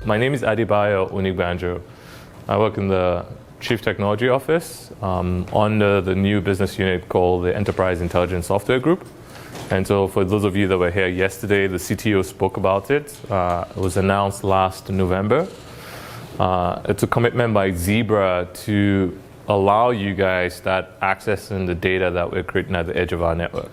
My name is Adebayo Onigbanjo. I work in the Chief Technology Office under the new business unit called the Enterprise Intelligence Software Group. And so for those of you that were here yesterday, the CTO spoke about it. It was announced last November. It's a commitment by Zebra to allow you guys start accessing the data that we're creating at the edge of our network.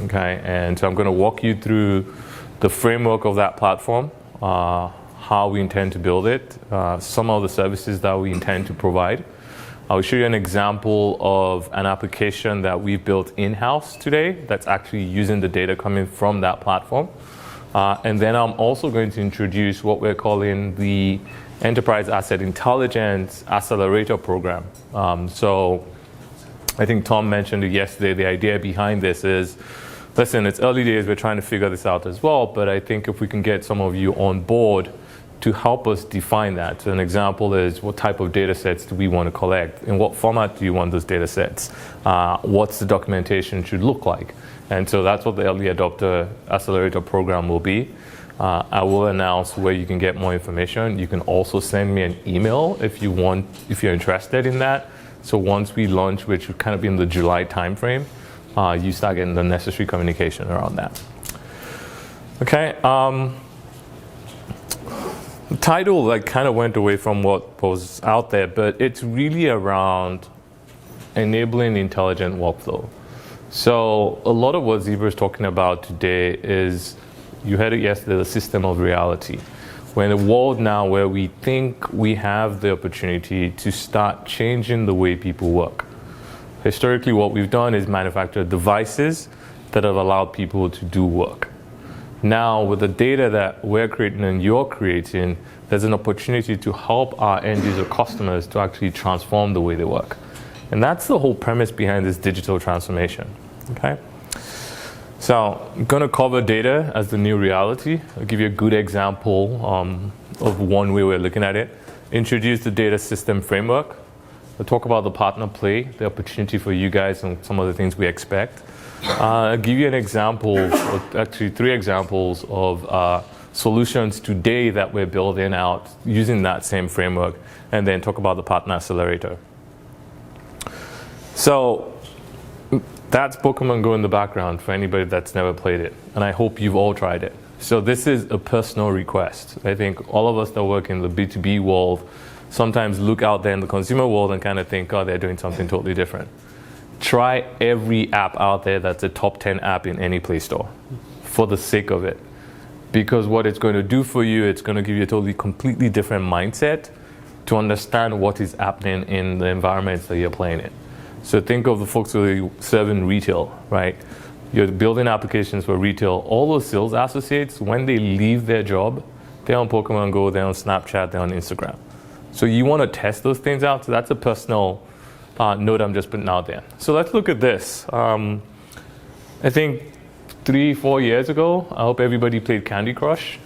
Okay, and so I'm going to walk you through the framework of that platform, how we intend to build it, some of the services that we intend to provide. I'll show you an example of an application that we've built in-house today that's actually using the data coming from that platform. And then I'm also going to introduce what we're calling the Enterprise Asset Intelligence Accelerator Program. So I think Tom mentioned it yesterday. The idea behind this is, listen, it's early days, we're trying to figure this out as well, but I think if we can get some of you on board to help us define that. So an example is, what type of data sets do we want to collect? In what format do you want those data sets? What's the documentation should look like? And so that's what the Early Adopter Accelerator Program will be. I will announce where you can get more information. You can also send me an email if you're interested in that. So once we launch, which would kind of be in the July timeframe, you start getting the necessary communication around that. Okay. The title kind of went away from what was out there, but it's really around enabling intelligent workflow. So a lot of what Zebra is talking about today is, you heard it yesterday, the system of reality. We're in a world now where we think we have the opportunity to start changing the way people work. Historically, what we've done is manufacture devices that have allowed people to do work. Now, with the data that we're creating and you're creating, there's an opportunity to help our end user customers to actually transform the way they work. And that's the whole premise behind this digital transformation. Okay? So I'm going to cover data as the new reality. I'll give you a good example of one way we're looking at it. Introduce the data system framework. We'll talk about the partner play, the opportunity for you guys, and some of the things we expect. I'll give you an example, actually 3 examples of solutions today that we're building out using that same framework, and then talk about the partner accelerator. So that's Pokemon Go in the background for anybody that's never played it, and I hope you've all tried it. So this is a personal request. I think all of us that work in the B2B world sometimes look out there in the consumer world and kind of think, oh, they're doing something totally different. Try every app out there that's a top 10 app in any Play Store, for the sake of it. Because what it's going to do for you, it's going to give you a totally completely different mindset to understand what is happening in the environments that you're playing in. So think of the folks who are serving retail, right? You're building applications for retail. All those sales associates, when they leave their job, they're on Pokemon Go, they're on Snapchat, they're on Instagram. So you want to test those things out. So that's a personal note I'm just putting out there. So let's look at this. I think 3-4 years ago, I hope everybody played Candy Crush.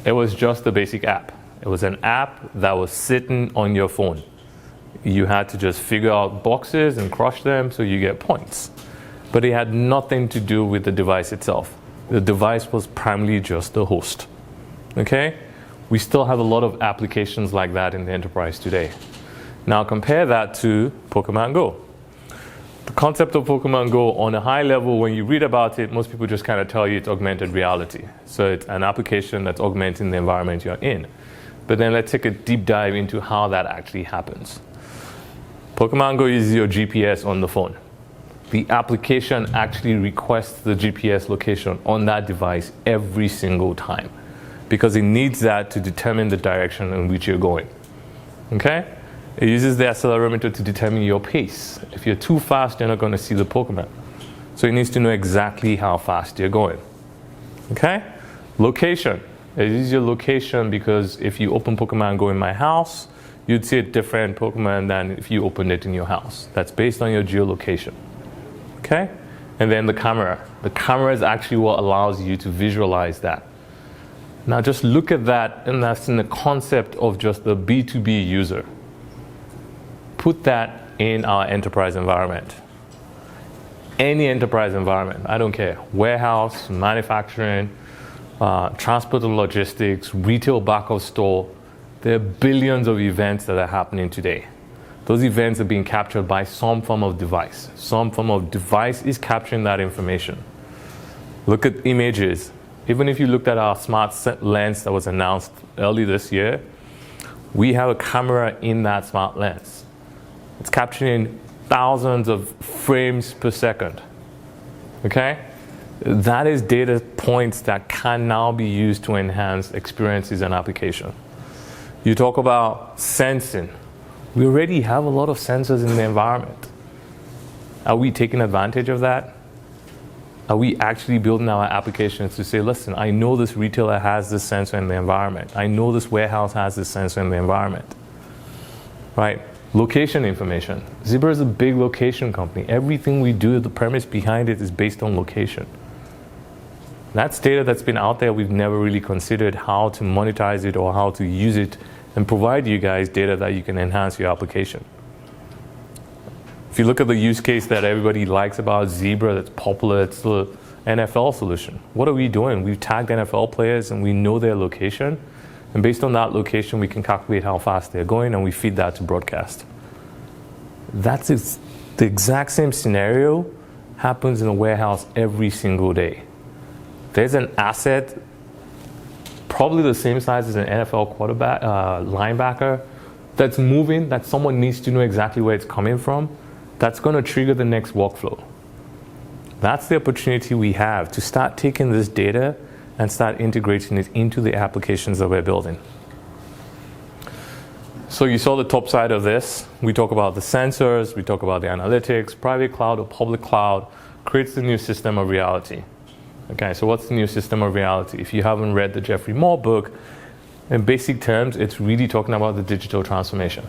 It was just a basic app. It was an app that was sitting on your phone. You had to just figure out boxes and crush them so you get points. But it had nothing to do with the device itself. The device was primarily just the host. Okay? We still have a lot of applications like that in the enterprise today. Now compare that to Pokemon Go. The concept of Pokemon Go, on a high level, when you read about it, most people just kind of tell you it's augmented reality. So it's an application that's augmenting the environment you're in. But then let's take a deep dive into how that actually happens. Pokemon Go uses your GPS on the phone. The application actually requests the GPS location on that device every single time, because it needs that to determine the direction in which you're going. Okay? It uses the accelerometer to determine your pace. If you're too fast, you're not going to see the Pokemon. So it needs to know exactly how fast you're going. Okay? Location. It uses your location because if you open Pokemon Go in my house, you'd see a different Pokemon than if you opened it in your house. That's based on your geolocation. Okay? And then the camera. The camera is actually what allows you to visualize that. Now just look at that, and that's in the concept of just the B2B user. Put that in our enterprise environment. Any enterprise environment, I don't care. Warehouse, manufacturing, transport and logistics, retail back of store. there are billions of events that are happening today. Those events are being captured by some form of device. Some form of device is capturing that information. Look at images. Even if you looked at our smart lens that was announced early this year, we have a camera in that smart lens. It's capturing thousands of frames per second. Okay? That is data points that can now be used to enhance experiences and application. You talk about sensing. We already have a lot of sensors in the environment. Are we taking advantage of that? Are we actually building our applications to say, listen, I know this retailer has this sensor in the environment. I know this warehouse has this sensor in the environment. Right? Location information. Zebra is a big location company. Everything we do, the premise behind it is based on location. That's data that's been out there. We've never really considered how to monetize it or how to use it and provide you guys data that you can enhance your application. If you look at the use case that everybody likes about Zebra that's popular, it's the NFL solution. What are we doing? We've tagged NFL players and we know their location. And based on that location, we can calculate how fast they're going and we feed that to broadcast. That's the exact same scenario happens in a warehouse every single day. There's an asset, probably the same size as an NFL quarterback, linebacker, that's moving, that someone needs to know exactly where it's coming from. That's going to trigger the next workflow. That's the opportunity we have to start taking this data and start integrating it into the applications that we're building. So you saw the top side of this. We talk about the sensors, we talk about the analytics. Private cloud or public cloud creates the new system of reality. Okay, so what's the new system of reality? If you haven't read the Geoffrey Moore book, in basic terms, it's really talking about the digital transformation.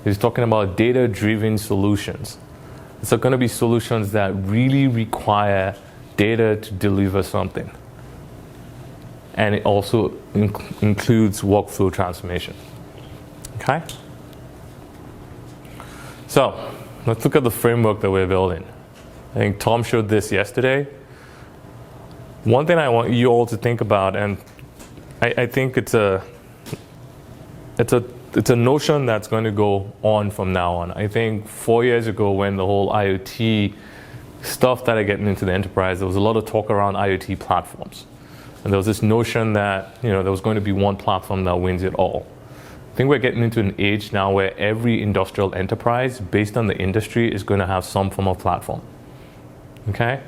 It's talking about data-driven solutions. It's going to be solutions that really require data to deliver something. And it also includes workflow transformation. Okay? So, let's look at the framework that we're building. I think Tom showed this yesterday. One thing I want you all to think about, and I think it's a notion that's going to go on from now on. I think 4 years ago when the whole IoT stuff that are getting into the enterprise, there was a lot of talk around IoT platforms. And there was this notion that there was going to be one platform that wins it all. I think we're getting into an age now where every industrial enterprise, based on the industry, is going to have some form of platform. Okay?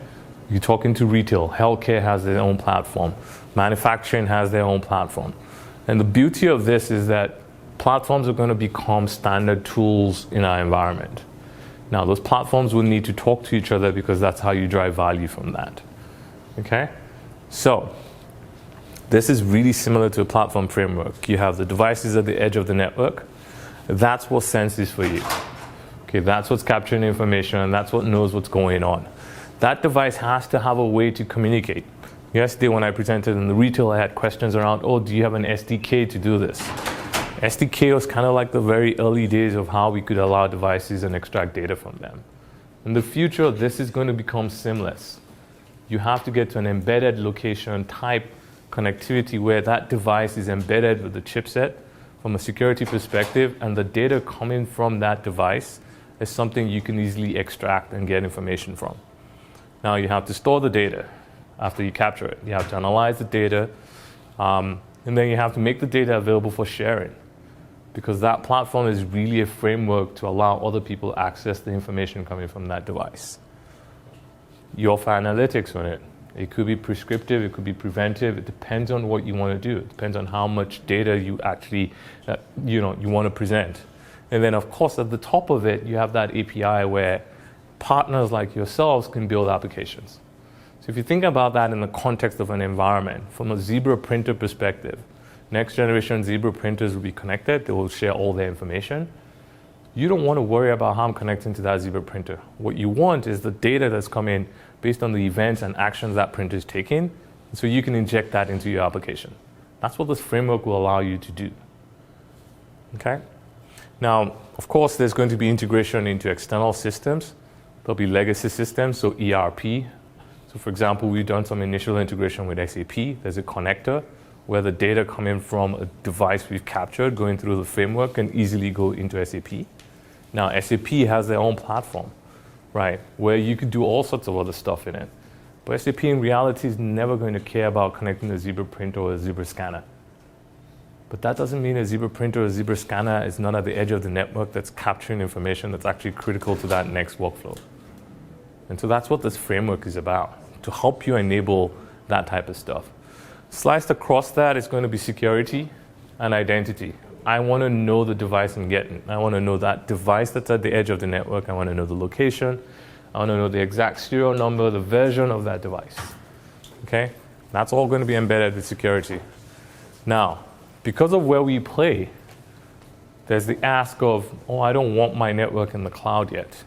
You're talking to retail, healthcare has their own platform, manufacturing has their own platform. And the beauty of this is that platforms are going to become standard tools in our environment. Now, those platforms will need to talk to each other because that's how you drive value from that. Okay? So, this is really similar to a platform framework. You have the devices at the edge of the network. That's what senses for you. Okay, that's what's capturing information, and that's what knows what's going on. That device has to have a way to communicate. Yesterday when I presented in the retail, I had questions around, do you have an SDK to do this? SDK was kind of like the very early days of how we could allow devices and extract data from them. In the future, this is going to become seamless. You have to get to an embedded location type connectivity where that device is embedded with the chipset from a security perspective, and the data coming from that device is something you can easily extract and get information from. Now you have to store the data after you capture it. You have to analyze the data, and then you have to make the data available for sharing, because that platform is really a framework to allow other people access the information coming from that device. You offer analytics on it. It could be prescriptive, it could be preventive. It depends on what you want to do. It depends on how much data you actually you want to present. And then, of course, at the top of it, you have that API where partners like yourselves can build applications. So if you think about that in the context of an environment, from a Zebra printer perspective, next generation Zebra printers will be connected. They will share all their information. You don't want to worry about how I'm connecting to that Zebra printer. What you want is the data that's coming based on the events and actions that printer is taking, so you can inject that into your application. That's what this framework will allow you to do. Okay? Now, of course, there's going to be integration into external systems. There'll be legacy systems, so ERP. So for example, we've done some initial integration with SAP. There's a connector where the data coming from a device we've captured going through the framework can easily go into SAP. Now, SAP has their own platform, right, where you could do all sorts of other stuff in it. But SAP in reality is never going to care about connecting a Zebra printer or a Zebra scanner. But that doesn't mean a Zebra printer or a Zebra scanner is not at the edge of the network that's capturing information that's actually critical to that next workflow. And so that's what this framework is about, to help you enable that type of stuff. Sliced across that is going to be security and identity. I want to know the device I'm getting. I want to know that device that's at the edge of the network. I want to know the location. I want to know the exact serial number, the version of that device. Okay? That's all going to be embedded with security. Now, because of where we play, there's the ask of, oh, I don't want my network in the cloud yet.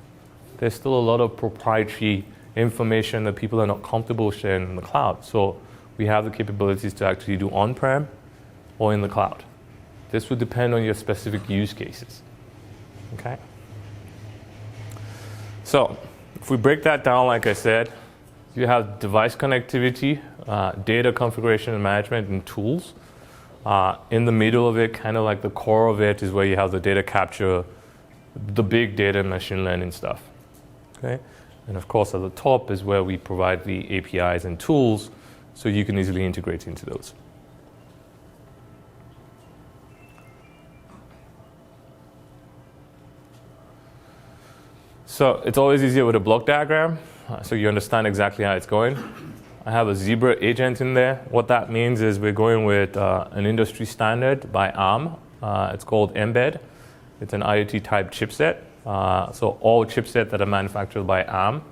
There's still a lot of proprietary information that people are not comfortable sharing in the cloud. So we have the capabilities to actually do on-prem or in the cloud. This would depend on your specific use cases. Okay? So if we break that down, like I said, you have device connectivity, data configuration and management, and tools. In the middle of it, kind of like the core of it, is where you have the data capture, the big data and machine learning stuff. Okay? And of course, at the top is where we provide the APIs and tools so you can easily integrate into those. So it's always easier with a block diagram, so you understand exactly how it's going. I have a Zebra agent in there. What that means is we're going with an industry standard by ARM. It's called Mbed. It's an IoT type chipset. So all chipsets that are manufactured by ARM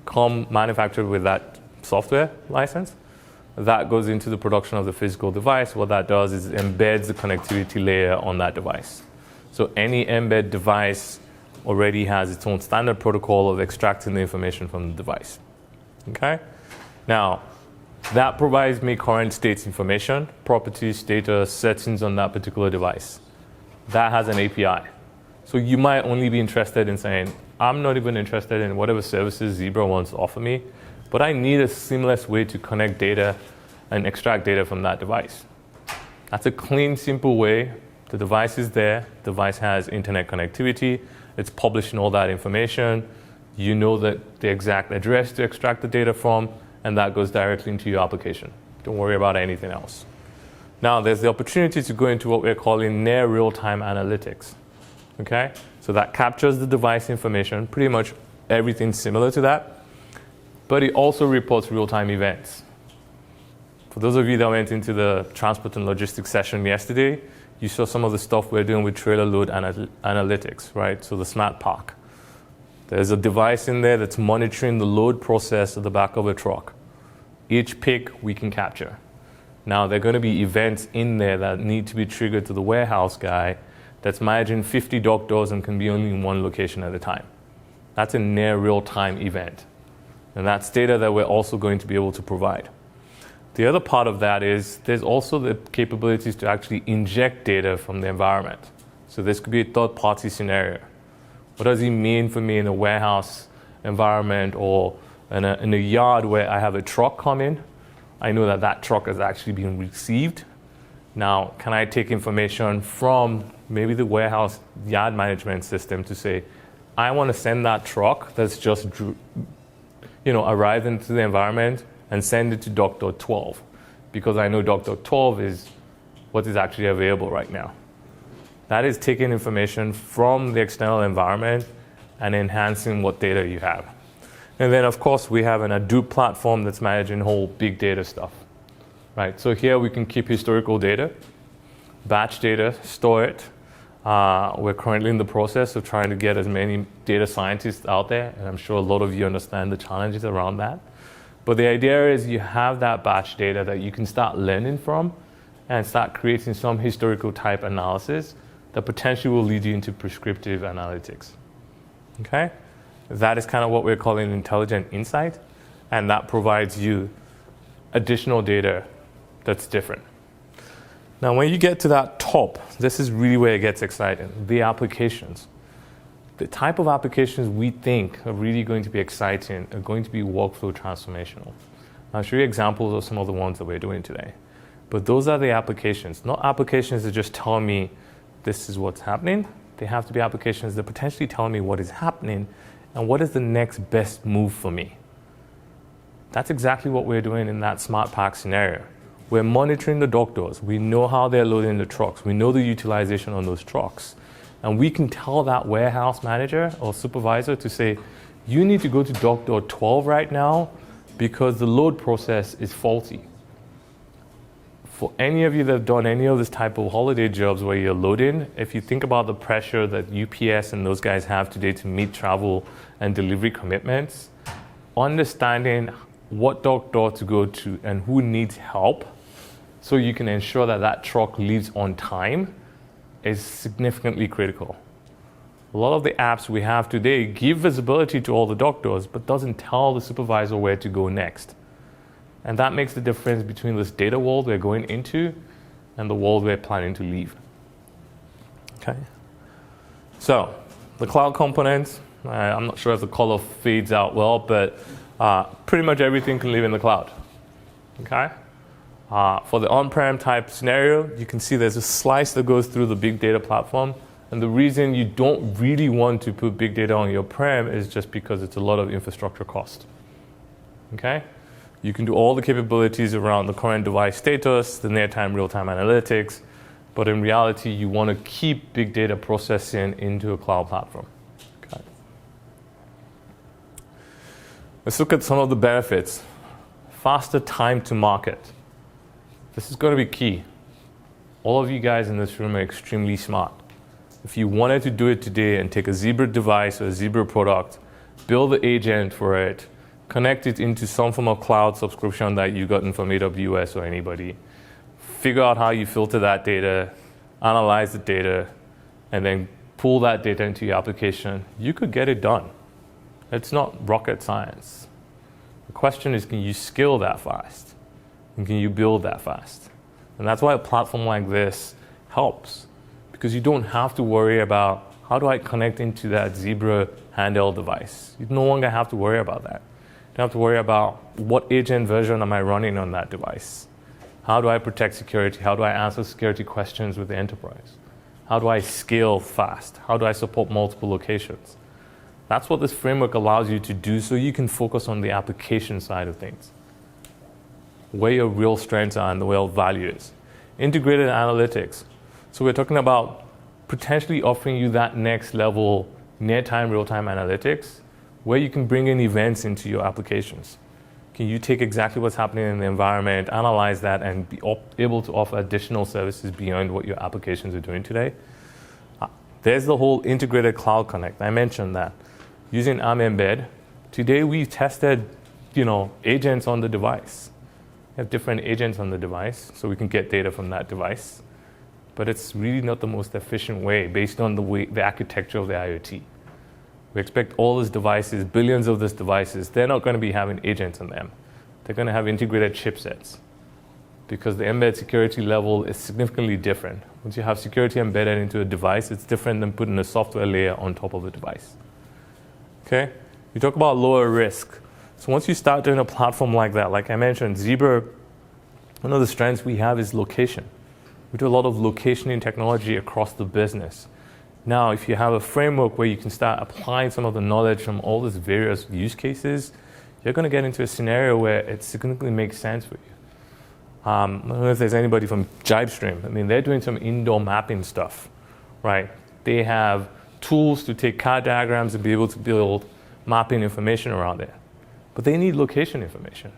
come manufactured with that software license. That goes into the production of the physical device. What that does is it embeds the connectivity layer on that device. So any Mbed device already has its own standard protocol of extracting the information from the device. Okay? Now, that provides me current state information, properties, data, settings on that particular device. That has an API. So you might only be interested in saying, I'm not even interested in whatever services Zebra wants to offer me, but I need a seamless way to connect data and extract data from that device. That's a clean, simple way. The device is there. The device has internet connectivity. It's publishing all that information. You know that the exact address to extract the data from, and that goes directly into your application. Don't worry about anything else. Now, there's the opportunity to go into what we're calling near real-time analytics. Okay? So that captures the device information, pretty much everything similar to that, but it also reports real-time events. For those of you that went into the transport and logistics session yesterday, you saw some of the stuff we're doing with trailer load analytics, right? So the smart park. There's a device in there that's monitoring the load process at the back of a truck. Each pick we can capture. Now, there are going to be events in there that need to be triggered to the warehouse guy that's managing 50 dock doors and can be only in one location at a time. That's a near real-time event. And that's data that we're also going to be able to provide. The other part of that is there's also the capabilities to actually inject data from the environment. So this could be a third-party scenario. What does it mean for me in a warehouse environment or in a yard where I have a truck come in? I know that that truck is actually being received. Now, can I take information from maybe the warehouse yard management system to say, I want to send that truck that's just arrived into the environment and send it to Dr. 12, because I know Dr. 12 is what is actually available right now. That is taking information from the external environment and enhancing what data you have. And then, of course, we have an Hadoop platform that's managing whole big data stuff. Right? So here we can keep historical data, batch data, store it. We're currently in the process of trying to get as many data scientists out there, and I'm sure a lot of you understand the challenges around that. But the idea is you have that batch data that you can start learning from and start creating some historical type analysis that potentially will lead you into prescriptive analytics. Okay? That is kind of what we're calling intelligent insight, and that provides you additional data that's different. Now, when you get to that top, this is really where it gets exciting, the applications. The type of applications we think are really going to be exciting are going to be workflow transformational. I'll show you examples of some of the ones that we're doing today. But those are the applications, not applications that just tell me this is what's happening. They have to be applications that potentially tell me what is happening and what is the next best move for me. That's exactly what we're doing in that smart pack scenario. We're monitoring the dock doors. We know how they're loading the trucks. We know the utilization on those trucks. And we can tell that warehouse manager or supervisor to say, you need to go to dock door 12 right now because the load process is faulty. For any of you that have done any of this type of holiday jobs where you're loading, if you think about the pressure that UPS and those guys have today to meet travel and delivery commitments, understanding what dock door to go to and who needs help so you can ensure that that truck leaves on time is significantly critical. A lot of the apps we have today give visibility to all the dock doors, but doesn't tell the supervisor where to go next. And that makes the difference between this data world we're going into and the world we're planning to leave. Okay. So the cloud components, I'm not sure if the color fades out well, but pretty much everything can live in the cloud. Okay. For the on-prem type scenario, you can see there's a slice that goes through the big data platform. And the reason you don't really want to put big data on your prem is just because it's a lot of infrastructure cost. Okay? You can do all the capabilities around the current device status, the near-time, real-time analytics, but in reality, you want to keep big data processing into a cloud platform. Okay. Let's look at some of the benefits. Faster time to market. This is going to be key. All of you guys in this room are extremely smart. If you wanted to do it today and take a Zebra device or a Zebra product, build the agent for it, connect it into some form of cloud subscription that you've gotten from AWS or anybody, figure out how you filter that data, analyze the data, and then pull that data into your application, you could get it done. It's not rocket science. The question is, can you scale that fast? And can you build that fast? And that's why a platform like this helps, because you don't have to worry about how do I connect into that Zebra handheld device. You no longer have to worry about that. You don't have to worry about what agent version am I running on that device. How do I protect security? How do I answer security questions with the enterprise? How do I scale fast? How do I support multiple locations? That's what this framework allows you to do, so you can focus on the application side of things, where your real strengths are and the real value is. Integrated analytics. So we're talking about potentially offering you that next level near-time, real-time analytics, where you can bring in events into your applications. Can you take exactly what's happening in the environment, analyze that, and be able to offer additional services beyond what your applications are doing today? There's the whole integrated cloud connect. I mentioned that. Using ARM Embed, today we've tested, agents on the device. We have different agents on the device, so we can get data from that device. But it's really not the most efficient way based on the architecture of the IoT. We expect all these devices, billions of these devices, they're not going to be having agents on them. They're going to have integrated chipsets, because the embed security level is significantly different. Once you have security embedded into a device, it's different than putting a software layer on top of the device. Okay? You talk about lower risk. So once you start doing a platform like that, like I mentioned, Zebra, one of the strengths we have is location. We do a lot of locationing technology across the business. Now, if you have a framework where you can start applying some of the knowledge from all these various use cases, you're going to get into a scenario where it significantly makes sense for you. I don't know if there's anybody from Jibestream. I mean, they're doing some indoor mapping stuff, right? They have tools to take car diagrams and be able to build mapping information around it. But they need location information.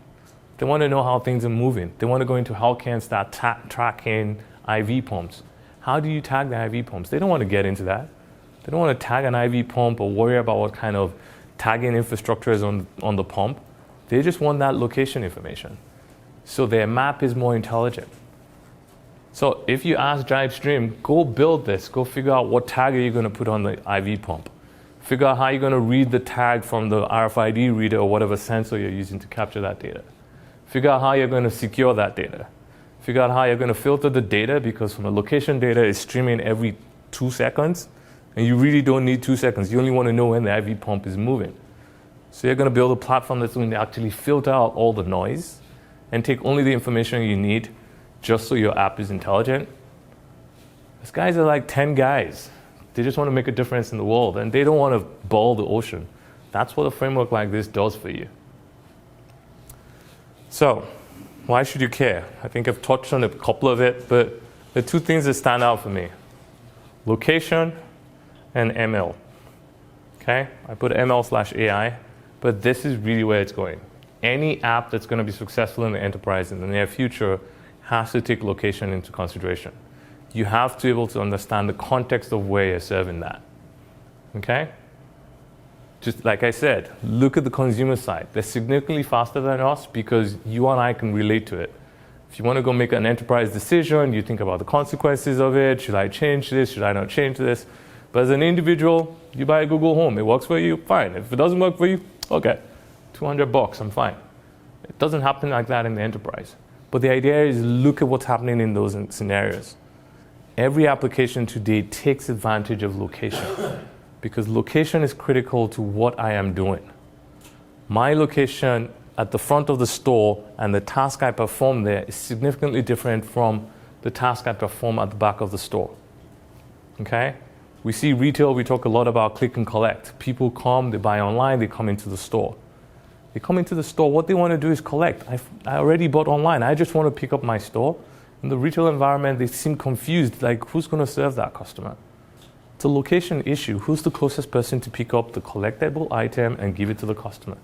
They want to know how things are moving. They want to go into Halcyon and start tracking IV pumps. How do you tag the IV pumps? They don't want to get into that. They don't want to tag an IV pump or worry about what kind of tagging infrastructure is on the pump. They just want that location information. So their map is more intelligent. So if you ask Jibestream, go build this. Go figure out what tag are you going to put on the IV pump. Figure out how you're going to read the tag from the RFID reader or whatever sensor you're using to capture that data. Figure out how you're going to secure that data. Figure out how you're going to filter the data, because from a location data is streaming every 2 seconds, and you really don't need 2 seconds. You only want to know when the IV pump is moving. So you're going to build a platform that's going to actually filter out all the noise and take only the information you need, just so your app is intelligent. These guys are like 10 guys. They just want to make a difference in the world, and they don't want to boil the ocean. That's what a framework like this does for you. So, why should you care? I think I've touched on a couple of it, but the two things that stand out for me: location and ML. Okay, I put ML/AI, but this is really where it's going. Any app that's going to be successful in the enterprise in the near future has to take location into consideration. You have to be able to understand the context of where you're serving that. Okay? Just like I said, look at the consumer side. They're significantly faster than us because you and I can relate to it. If you want to go make an enterprise decision, you think about the consequences of it. Should I change this? Should I not change this? But as an individual, you buy a Google Home. It works for you, fine. If it doesn't work for you, okay, $200, I'm fine. It doesn't happen like that in the enterprise. But the idea is look at what's happening in those scenarios. Every application today takes advantage of location because location is critical to what I am doing. My location at the front of the store and the task I perform there is significantly different from the task I perform at the back of the store. Okay? We see retail, we talk a lot about click and collect. People come, they buy online, they come into the store. They come into the store, what they want to do is collect. I already bought online, I just want to pick up my store. In the retail environment, they seem confused, like who's going to serve that customer? It's a location issue. Who's the closest person to pick up the collectible item and give it to the customer?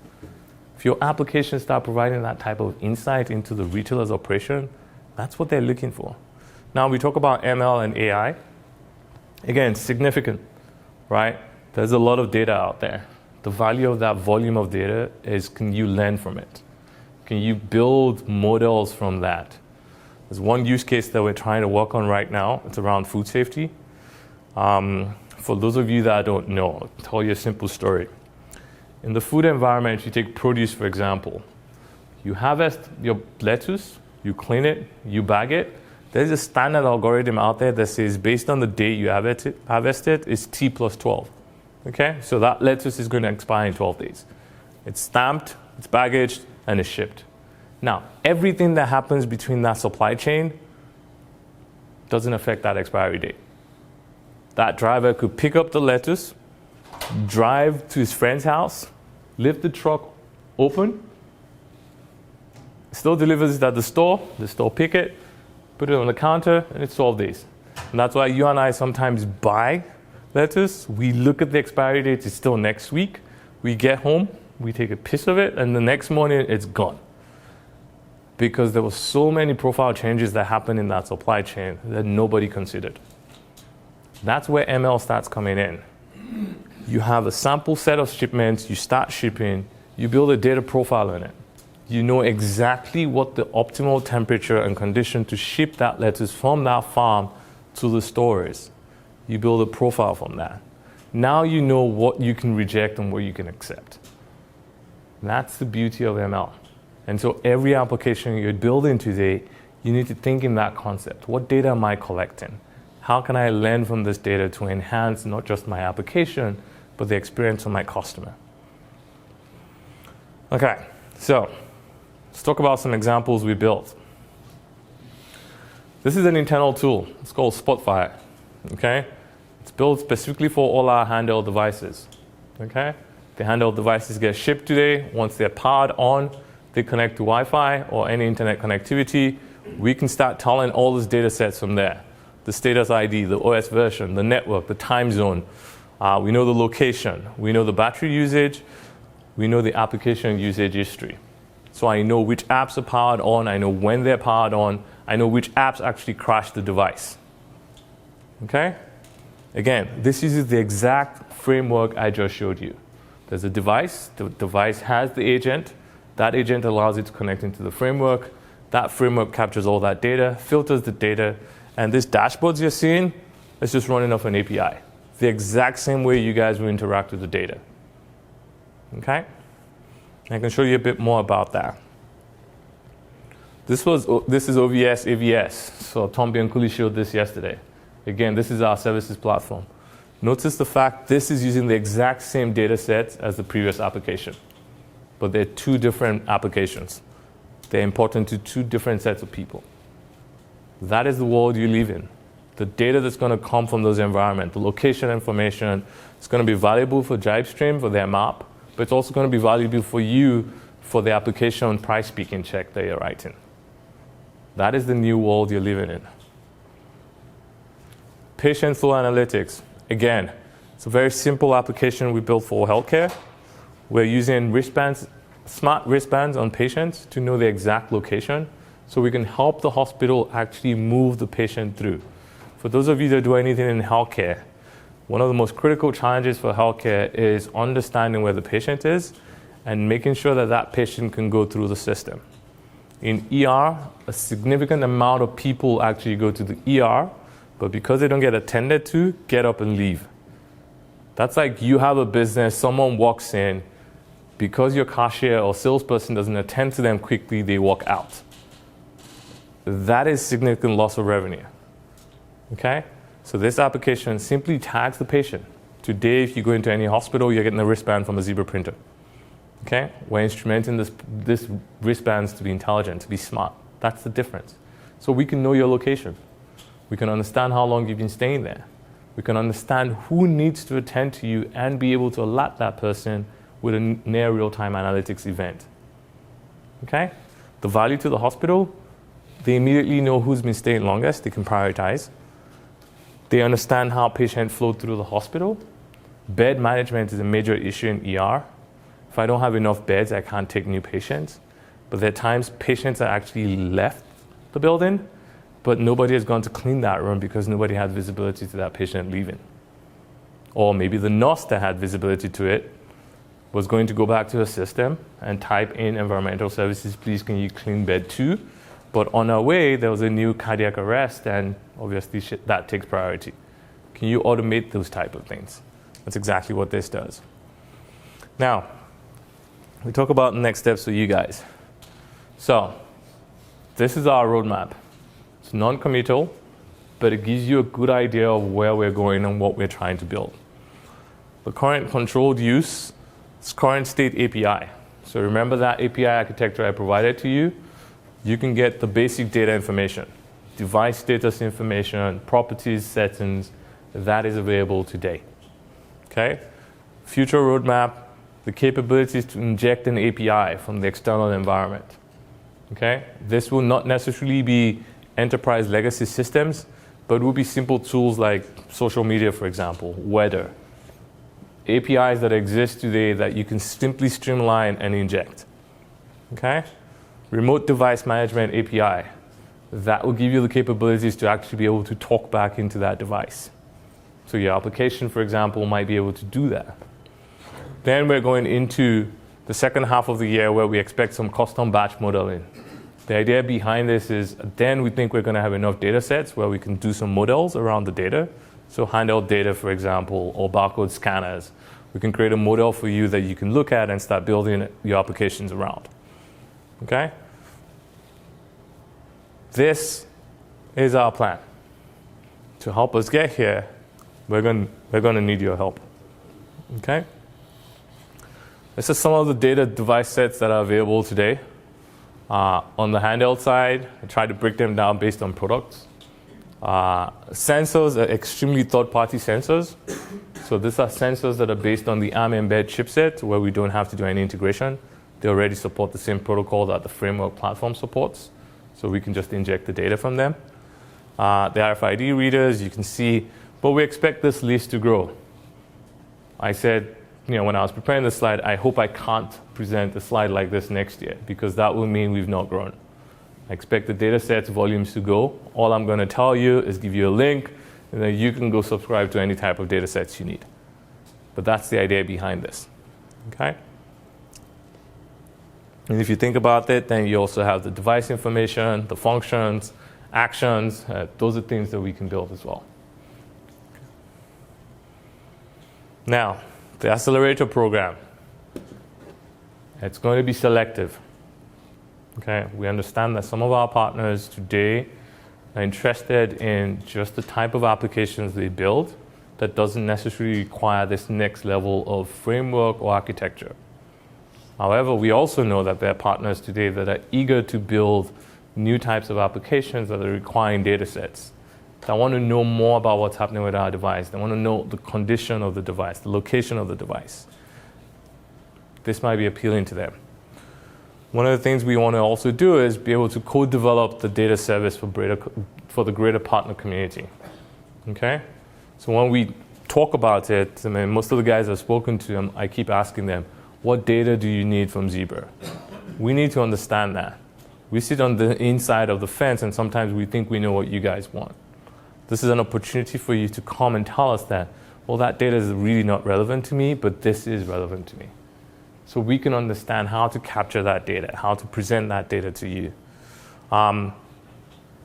If your applications start providing that type of insight into the retailer's operation, that's what they're looking for. Now we talk about ML and AI. Again, significant, right? There's a lot of data out there. The value of that volume of data is, can you learn from it? Can you build models from that? There's one use case that we're trying to work on right now. It's around food safety. For those of you that don't know, I'll tell you a simple story. In the food environment, if you take produce, for example, you harvest your lettuce, you clean it, you bag it. There's a standard algorithm out there that says based on the date you harvest it, it's T plus 12. Okay? So that lettuce is going to expire in 12 days. It's stamped, it's baggaged, and it's shipped. Now, everything that happens between that supply chain doesn't affect that expiry date. That driver could pick up the lettuce, drive to his friend's house, lift the truck open, still delivers it at the store pick it, put it on the counter, and it's 12 days. And that's why you and I sometimes buy lettuce. We look at the expiry date, it's still next week. We get home, we take a piece of it, and the next morning it's gone. Because there were so many profile changes that happened in that supply chain that nobody considered. That's where ML starts coming in. You have a sample set of shipments, you start shipping, you build a data profile on it. You know exactly what the optimal temperature and condition to ship that lettuce from that farm to the store is. You build a profile from that. Now you know what you can reject and what you can accept. That's the beauty of ML. And so every application you're building today, you need to think in that concept. What data am I collecting? How can I learn from this data to enhance not just my application, but the experience of my customer? Okay, so let's talk about some examples we built. This is an internal tool. It's called Spotfire. Okay? It's built specifically for all our handheld devices. Okay? The handheld devices get shipped today. Once they're powered on, they connect to Wi-Fi or any internet connectivity. We can start telling all these data sets from there. The status ID, the OS version, the network, the time zone. We know the location. We know the battery usage. We know the application usage history. So I know which apps are powered on. I know when they're powered on. I know which apps actually crash the device. Okay? Again, this uses the exact framework I just showed you. There's a device. The device has the agent. That agent allows it to connect into the framework. That framework captures all that data, filters the data, and this dashboards you're seeing is just running off an API. The exact same way you guys will interact with the data. Okay? I can show you a bit more about that. This is OVS AVS. So Tom Bianculi showed this yesterday. Again, this is our services platform. Notice the fact this is using the exact same data set as the previous application. But they're two different applications. They're important to two different sets of people. That is the world you live in. The data that's going to come from those environments, the location information, it's going to be valuable for JiveStream, for their map, but it's also going to be valuable for you for the application price speaking check that you're writing. That is the new world you're living in. Patient flow analytics. Again, it's a very simple application we built for healthcare. We're using wristbands, smart wristbands on patients to know the exact location so we can help the hospital actually move the patient through. For those of you that do anything in healthcare, one of the most critical challenges for healthcare is understanding where the patient is and making sure that that patient can go through the system. In ER, a significant amount of people actually go to the ER, but because they don't get attended to, get up and leave. That's like you have a business, someone walks in, because your cashier or salesperson doesn't attend to them quickly, they walk out. That is significant loss of revenue. Okay? So this application simply tags the patient. Today, if you go into any hospital, you're getting a wristband from a Zebra printer. Okay? We're instrumenting this wristbands to be intelligent, to be smart. That's the difference. So we can know your location. We can understand how long you've been staying there. We can understand who needs to attend to you and be able to alert that person with a near real-time analytics event. Okay? The value to the hospital, they immediately know who's been staying longest, they can prioritize. They understand how patients flow through the hospital. Bed management is a major issue in ER. If I don't have enough beds, I can't take new patients. But there are times patients are actually left the building, but nobody has gone to clean that room because nobody had visibility to that patient leaving. Or maybe the nurse that had visibility to it was going to go back to her system and type in environmental services, please can you clean bed 2? But on our way, there was a new cardiac arrest, and obviously that takes priority. Can you automate those type of things? That's exactly what this does. Now, we talk about next steps for you guys. So, this is our roadmap. It's non-committal, but it gives you a good idea of where we're going and what we're trying to build. The current controlled use is current state API. So remember that API architecture I provided to you? You can get the basic data information, device status information, properties, settings, that is available today. Okay? Future roadmap, the capabilities to inject an API from the external environment. Okay? This will not necessarily be enterprise legacy systems, but will be simple tools like social media, for example, weather. APIs that exist today that you can simply streamline and inject. Okay? Remote device management API. That will give you the capabilities to actually be able to talk back into that device. So your application, for example, might be able to do that. Then we're going into the second half of the year where we expect some custom batch modeling. The idea behind this is then we think we're going to have enough data sets where we can do some models around the data. So handheld data, for example, or barcode scanners. We can create a model for you that you can look at and start building your applications around. Okay? This is our plan. To help us get here, we're going to need your help. Okay? This is some of the data device sets that are available today. On the handheld side, I tried to break them down based on products. Sensors are extremely third-party sensors. So these are sensors that are based on the ARM Mbed chipset where we don't have to do any integration. They already support the same protocol that the framework platform supports. So we can just inject the data from them. The RFID readers, you can see, but we expect this list to grow. I said, when I was preparing this slide, I hope I can't present a slide like this next year because that will mean we've not grown. I expect the data sets volumes to go. All I'm going to tell you is give you a link, and then you can go subscribe to any type of data sets you need. But that's the idea behind this. Okay? And if you think about it, then you also have the device information, the functions, actions. Those are things that we can build as well. Now, the accelerator program. It's going to be selective. Okay, we understand that some of our partners today are interested in just the type of applications they build that doesn't necessarily require this next level of framework or architecture. However, we also know that there are partners today that are eager to build new types of applications that are requiring data sets. They want to know more about what's happening with our device. They want to know the condition of the device, the location of the device. This might be appealing to them. One of the things we want to also do is be able to co-develop the data service for the greater partner community. Okay? So when we talk about it, I mean, most of the guys I've spoken to, I keep asking them, what data do you need from Zebra? We need to understand that. We sit on the inside of the fence, and sometimes we think we know what you guys want. This is an opportunity for you to come and tell us that, well, that data is really not relevant to me, but this is relevant to me. So we can understand how to capture that data, how to present that data to you.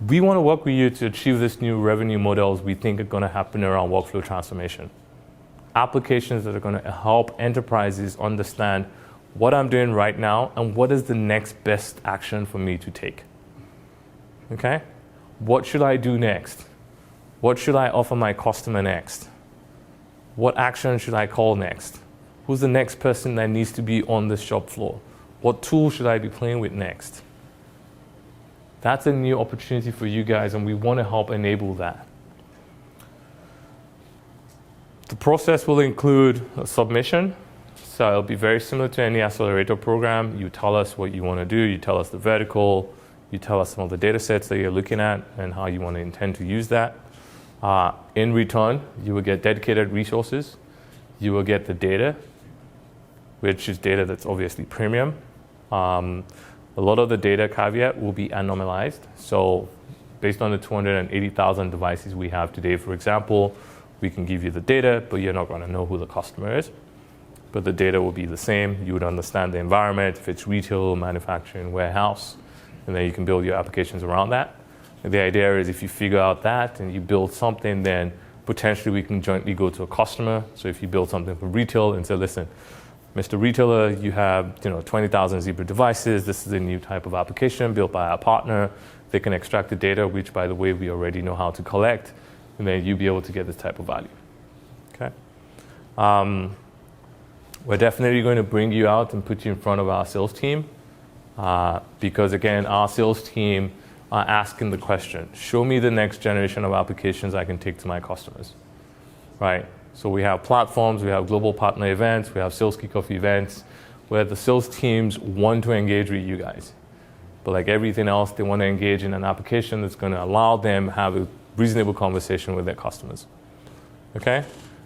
We want to work with you to achieve this new revenue models we think are going to happen around workflow transformation. Applications that are going to help enterprises understand what I'm doing right now and what is the next best action for me to take. Okay? What should I do next? What should I offer my customer next? What action should I call next? Who's the next person that needs to be on the shop floor? What tool should I be playing with next? That's a new opportunity for you guys, and we want to help enable that. The process will include a submission. So it'll be very similar to any accelerator program. You tell us what you want to do. You tell us the vertical. You tell us some of the data sets that you're looking at and how you want to intend to use that. In return, you will get dedicated resources. You will get the data, which is data that's obviously premium. A lot of the data caveat will be anonymized. So based on the 280,000 devices we have today, for example, we can give you the data, but you're not going to know who the customer is. But the data will be the same. You would understand the environment, if it's retail, manufacturing, warehouse, and then you can build your applications around that. And the idea is if you figure out that and you build something, then potentially we can jointly go to a customer. So if you build something for retail and say, listen, Mr. Retailer, you have 20,000 Zebra devices. This is a new type of application built by our partner. They can extract the data, which, by the way, we already know how to collect, and then you'll be able to get this type of value. Okay. We're definitely going to bring you out and put you in front of our sales team because, again, our sales team are asking the question, show me the next generation of applications I can take to my customers, right? So we have platforms, we have global partner events, we have sales kickoff events where the sales teams want to engage with you guys. But like everything else, they want to engage in an application that's going to allow them to have a reasonable conversation with their customers, okay?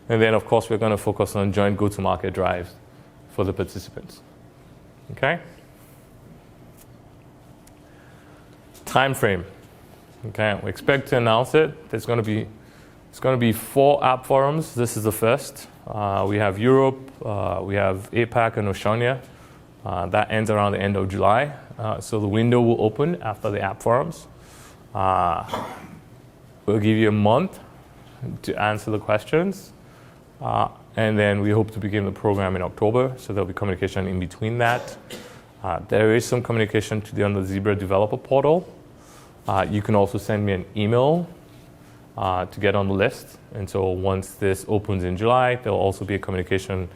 And then, of course, we're going to focus on joint go-to-market drives for the participants. Okay? Time frame. Okay, we expect to announce it. It's going to be 4 app forums. This is the first. We have Europe, we have APAC and Oceania. That ends around the end of July. So the window will open after the app forums. We'll give you a month to answer the questions. And then we hope to begin the program in October, so there'll be communication in between that. There is some communication on the Zebra developer portal. You can also send me an email to get on the list. And so once this opens in July, there'll also be a communication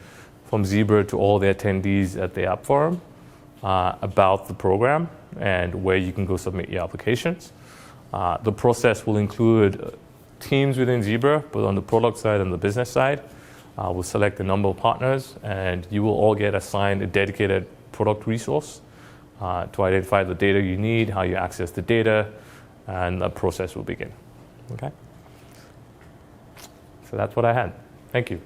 from Zebra to all the attendees at the app forum about the program and where you can go submit your applications. The process will include teams within Zebra, both on the product side and the business side. We'll select a number of partners, and you will all get assigned a dedicated product resource to identify the data you need, how you access the data, and the process will begin. Okay? So that's what I had. Thank you.